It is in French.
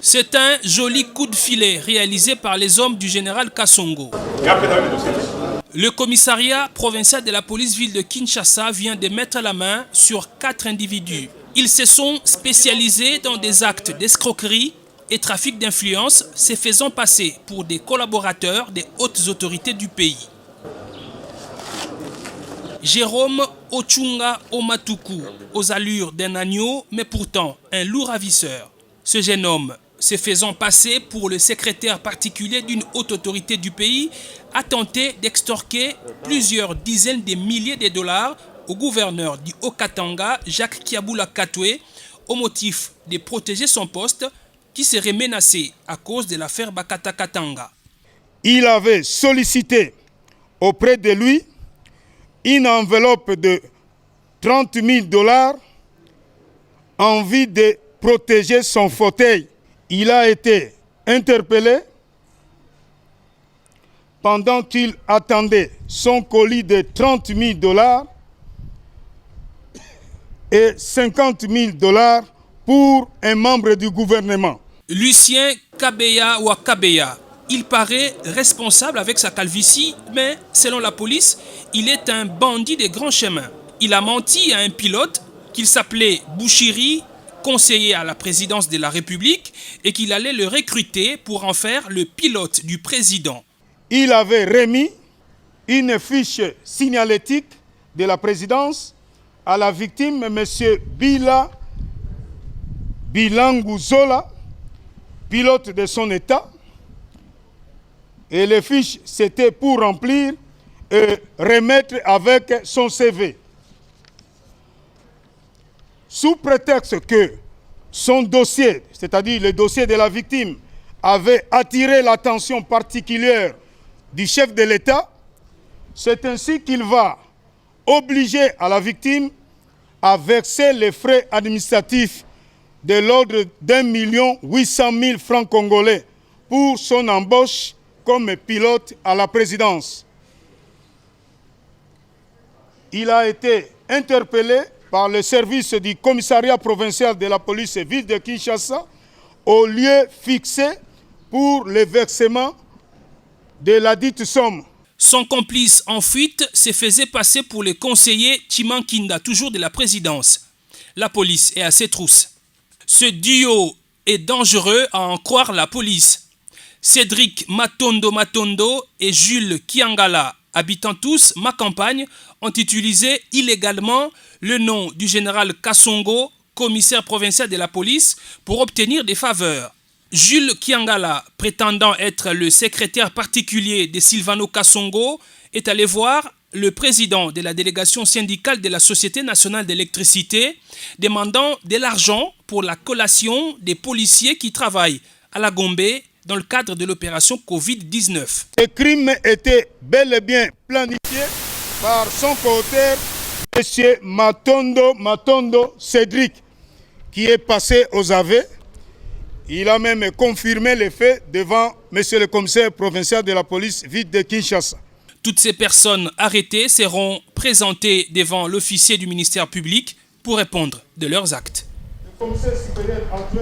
C'est un joli coup de filet réalisé par les hommes du général Kassongo. Le commissariat provincial de la police-ville de Kinshasa vient de mettre la main sur 4 individus. Ils se sont spécialisés dans des actes d'escroquerie et trafic d'influence, se faisant passer pour des collaborateurs des hautes autorités du pays. Jérôme Ochunga Omatuku, aux allures d'un agneau, mais pourtant un lourd ravisseur. Ce jeune homme, se faisant passer pour le secrétaire particulier d'une haute autorité du pays, a tenté d'extorquer plusieurs dizaines de milliers de dollars au gouverneur du Haut-Katanga, Jacques Kiabula Katwe, au motif de protéger son poste qui serait menacé à cause de l'affaire Bakata Katanga. Il avait sollicité auprès de lui une enveloppe de 30 000 dollars en vue de protéger son fauteuil. Il a été interpellé pendant qu'il attendait son colis de 30 000 dollars et 50 000 dollars pour un membre du gouvernement. Lucien Kabeya Wakabeya. Il paraît responsable avec sa calvitie, mais selon la police, il est un bandit des grands chemins. Il a menti à un pilote qu'il s'appelait Bouchiri, conseiller à la présidence de la République, et qu'il allait le recruter pour en faire le pilote du président. Il avait remis une fiche signalétique de la présidence à la victime, M. Bilangu Zola, pilote de son État. Et les fiches, c'était pour remplir et remettre avec son CV. Sous prétexte que son dossier, c'est-à-dire le dossier de la victime, avait attiré l'attention particulière du chef de l'État, c'est ainsi qu'il va obliger à la victime à verser les frais administratifs de l'ordre d'1 800 000 francs congolais pour son embauche comme pilote à la présidence. Il a été interpellé par le service du commissariat provincial de la police-ville de Kinshasa au lieu fixé pour le versement de la dite somme. Son complice en fuite se faisait passer pour le conseiller Chimankinda, toujours de la présidence. La police est à ses trousses. Ce duo est dangereux à en croire la police. Cédric Matondo et Jules Kiangala, habitant tous ma campagne, ont utilisé illégalement le nom du général Kassongo, commissaire provincial de la police, pour obtenir des faveurs. Jules Kiangala, prétendant être le secrétaire particulier de Silvano Kassongo, est allé voir le président de la délégation syndicale de la Société nationale d'électricité, demandant de l'argent pour la collation des policiers qui travaillent à la Gombe dans le cadre de l'opération Covid-19. Le crime était bel et bien planifié par son co-auteur, M. Matondo Cédric, qui est passé aux aveux. Il a même confirmé les faits devant M. le commissaire provincial de la police ville de Kinshasa. Toutes ces personnes arrêtées seront présentées devant l'officier du ministère public pour répondre de leurs actes.